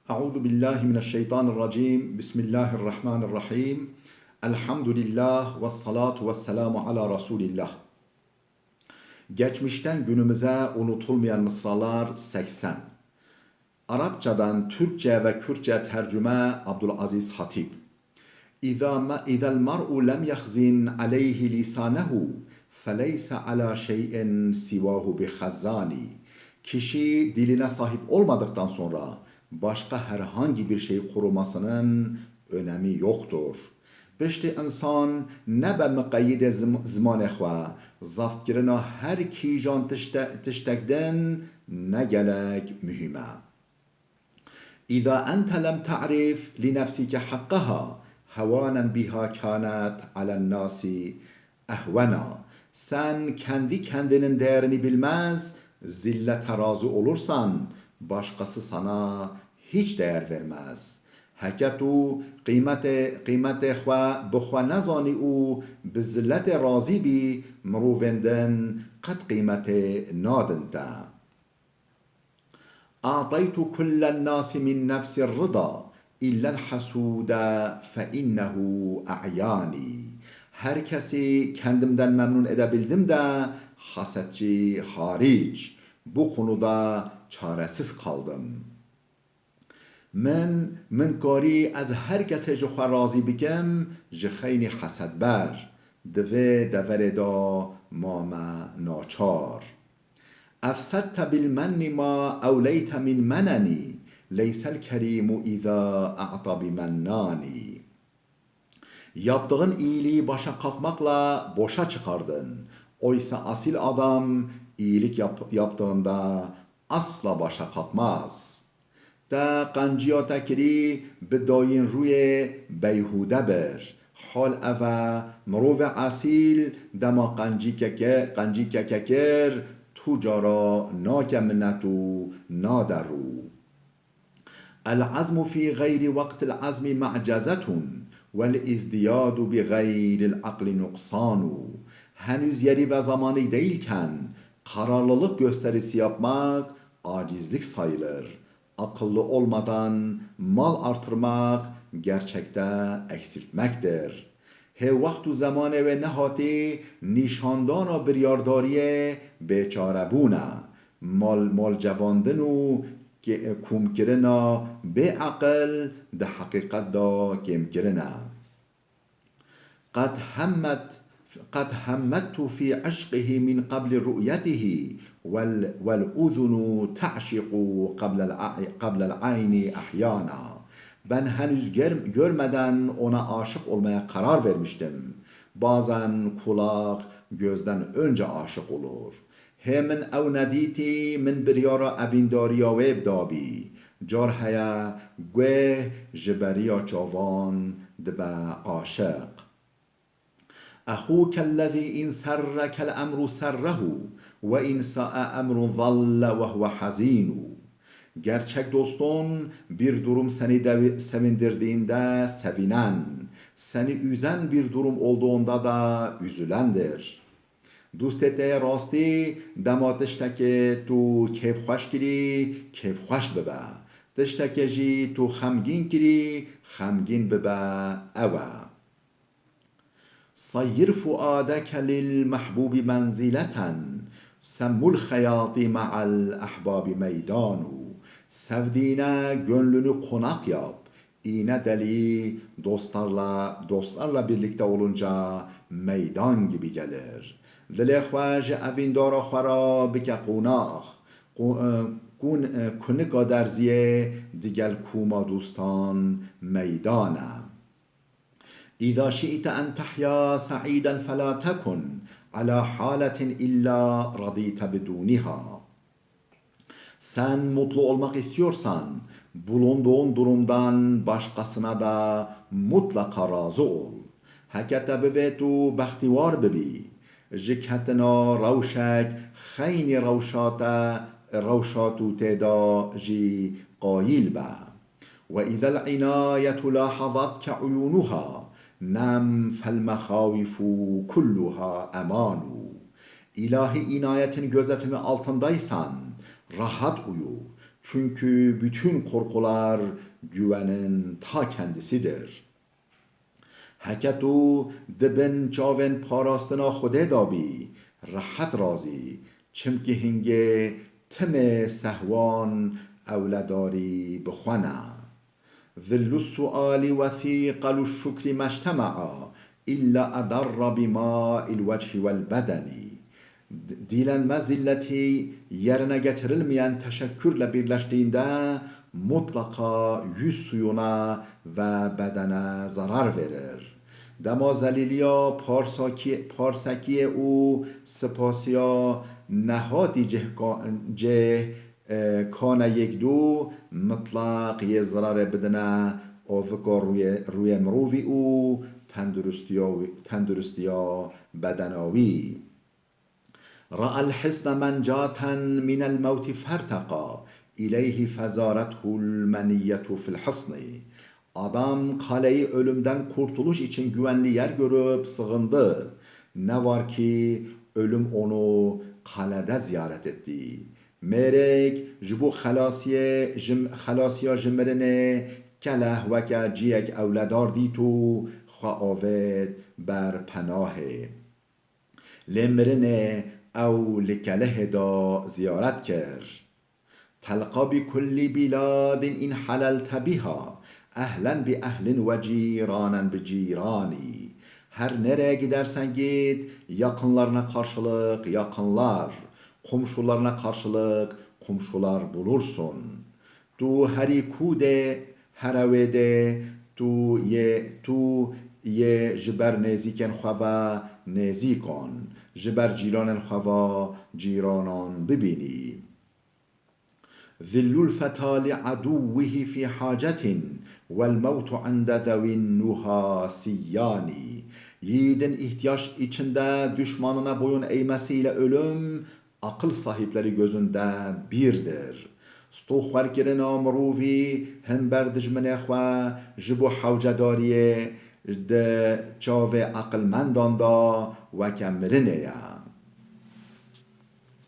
Euzu billahi mineşşeytanirracim. Bismillahirrahmanirrahim. Elhamdülillah ve salatu ve selamu ala Resulillah. Geçmişten günümüze unutulmayan mısralar 80. Arapçadan Türkçe ve Kürtçe tercüme Abdülaziz Hatip. İzâ el-mar'u lem yahzin aleyhi lisanehu feleyse ala şey'in sivahu bi hazzani. Kişi diline sahip olmadıktan sonra başka herhangi bir şey korumasının önemi yoktur. Beşti insan ne be müqeyyide zmanê xwe zafkirina her kîjan tiştekden ne gelek mühim e. إذا أنت لم تعرف لنفسك حقها هوانا بها كانت على الناس أهونا. Sen kendi kendinin değerini bilmez, zillete razı olursan başkası sana hiç değer vermez. Heke tu qîmete xwe bi xwe nezanî û bi zilletê razî bî, mirovên din qet qîmetê nadin te. أعطيت كل الناس من نفس الرضا إلا الحسود فإنه أعياني. Herkesi kendimden memnun edebildim de hasetçi hariç bu konuda çaresiz kaldım. من کاری از هر کسی جو خوا راضی بکم جخینی حسد بر دوه دور دا ماما ناچار. أفسدت بالمن ما أوليت من منني ليس الكريم إذا أعطى بمناني. Yaptığın iyiliği başa kalkmakla boşa çıkardın. Oysa asil adam iyilik yaptığında asla başa kalkmaz. Ta qanciyata kiri bi dayên rûyê beyhude bir. Hal eve mirov asil dema qancîkeke kir تجارا ناكمنت نادرو. العزم في غير وقت العزم معجزة والازدياد بغير العقل نقصان. Henüz yeri ve zamanı değilken kararlılık gösterisi yapmak acizlik sayılır. Akıllı olmadan mal artırmak gerçekte eksiltmektir. هی وقت و زمانه و نهاتی نیشاندان و بریارداریه بیچاره بونه مال جواندن و کوم کرنا به عقل ده حقیقت دا کم کرنا. قد همت في عشقه من قبل رؤيته والأذن تعشق قبل العين أحيانا. Ben henüz görmeden ona aşık olmaya karar vermiştim. Bazen kulak gözden önce aşık olur. Hemen ev nediti min biryara evindariya ve dabi. Carhaya gwe jiberiya çavan dibe aşık. أخوك الذي إن سرك الأمر سره وإن ساء أمر ظل وهو حزين. Gerçek dostun bir durum seni sevindirdiğinde sevinen, seni üzen bir durum olduğunda da üzülendir. دوستت راستی دما تشتکه تو کیف خوش کری کیف خوش ببه تشتکه جی تو خمگین کری خمگین ببه اوه. صير فؤادك للمحبوب منزلة سم الخياط مع الأحباب ميدان. Sevdiğine gönlünü konak yap. İğne deliği dostlarla birlikte olunca meydan gibi gelir. Dilê xwe ji evîndara xwe ra bike qonax. Kunika derziyê digel kûma dostan meydan e. إذا شئت أن تحيا سعيدا فلا تكن على حالة إلا رضيت بدونها. Sen mutlu olmak istiyorsan bulunduğun durumdan başkasına da mutlaka razı ol. Hekete bive tu behtivar bibi. Jikhetena rawşek khayni rawşatu teda ji qayil be. وإذا العناية لاحظتك عيونها نم فالمخاوف كلها أمان. İlahi inayetin gözetimi altındaysan rahat uyu. Çünkü bütün korkular güvenin ta kendisidir. Heketû dibin çavên parastina Xwedê dabî, rahat razî, çimkî hingê timê sehwan ewledarî bi xwe ne. ذل السؤال وثيقل الشكر ما اجتمعا إلا أضر بماء الوجه والبدن. Dilenme zilleti yerine getirilmeyen teşekkürle birleştiğinde mutlaka yüz suyuna ve bedene zarar verir. Dema zeliliya parsakiye u spasya nehati ceh کانه یک دو مطلق یه ضرر بدنه آفکار روی مروی او تندرستیا بدناوی. رأى الحصن منجاتا من الموت فارتقى إليه فزارته المنية في الحصن. Adam kaleyi ölümden kurtuluş için güvenli yer görüp sığındı. Ne var ki ölüm onu kalede ziyaret etti. Merek jibu xalasiya jimrine kelah veke ciyek evledar ditu xaavet ber panahe. Lemrine ev likele da ziyaret kir. تلقى بكل بلاد إن حللت بها أهلا بأهل وجيرانا بجيراني. Her nereye gidersen git, yakınlarına karşılık yakınlar, komşularına karşılık komşular bulursun. Tu heri kude heravede tu ye jiber neziken xava nezikon, jiber ciranen xava ciranan bibini. ذل الفتى لعدوه في حاجة والموت عند ذوي النهى سياني. Yiğidin ihtiyaç içinde düşmanına boyun eğmesiyle ölüm, akıl sahipleri gözünde birdir. ستو خوارکرین آمروی هن بردجمنه خواه جبو حوجداریه ده چاوه عقل مندان دا و کمرنه یا.